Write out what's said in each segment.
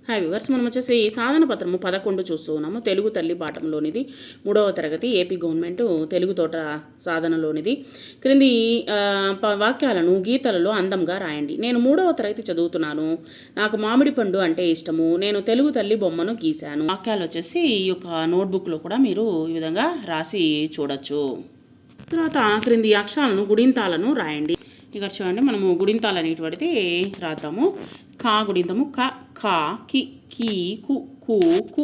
Hi viewers, మనం వచ్చేసి సాధన పత్రము 11 చూస్తూ ఉన్నాము. తెలుగు తల్లి పాఠంలోనిది 3వ తరగతి ఏపీ గవర్నమెంట్ తెలుగు తోట సాధనలోనిది. క్రింది వాక్యాలను గీతలలో అందంగా రాయండి. నేను 3వ తరగతి చదువుతున్నాను. నాకు మామిడి పండు అంటే ఇష్టము. నేను తెలుగు తల్లి బొమ్మను గీశాను. వాక్యాలు వచ్చేసి ఈ యొక్క నోట్బుక్లో కూడా మీరు ఈ విధంగా రాసి చూడొచ్చు. తర్వాత క్రింది అక్షరాలను గుడింతాలను రాయండి. ఇక్కడ చూడండి, మనము గుడింతాలు అనేటువంటిది రాద్దాము. కా గుడింతము క, ఖ, కి, కీ, కు, కు, కు,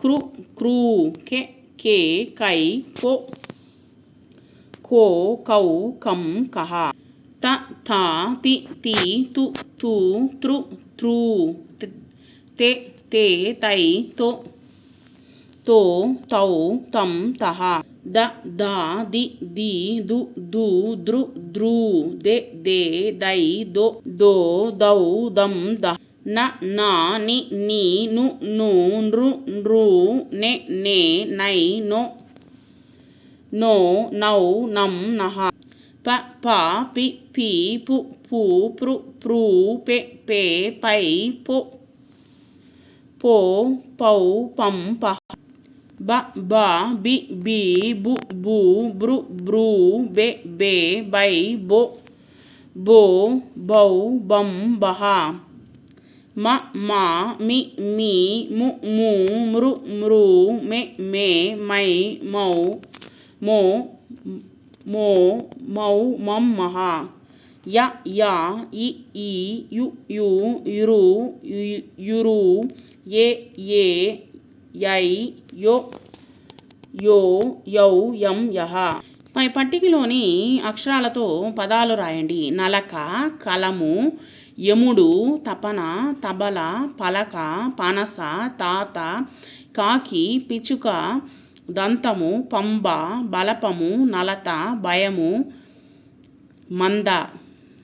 క్రు, క్రూ, కె, కే, కై, కో, కో, కౌ, కం, కహ, త, థ, తి, తి, తు, తు, త్రు, త్రూ, తె, తే, తై, తో, తో, తౌ, తం, తహ, ద, ద, ది, ది, దు, దు, ద్రు, ద్రూ, దే, దే, దై, దో, దో, దౌ, దం, ద, న, నా, ని, నీ, ను, ను, నృ, నృ, నే, నే, నై, నో, నో, నౌ, నం, నహ, ప, ప, పి, పి, పు, పు, ప్రు, ప్రు, పె, పే, పై, పో, పో, పౌ, పం, పహ, బ, బ, బి, బి, బు, బు, బ్రు, బ్రూ, బె, బే, బై, బో, బో, బౌ, బం, బహ, మ, మా, మి, మీ, ము, ము, మృ, మృ, మె, మే, మై, మౌ, మో, మో, మౌ, మం, మహ, య, యా, ఇ, ఈ, యు, యు, యురు, యురు, ఏ, ఏ, యై, యో, యో, యౌ, యం, యహ. పై పట్టికలోని అక్షరాలతో పదాలు రాయండి. నలక, కలము, యముడు, తపన, తబల, పలక, పనస, తాత, కాకి, పిచుక, దంతము, పంబ, బలపము, నలత, భయము, మంద.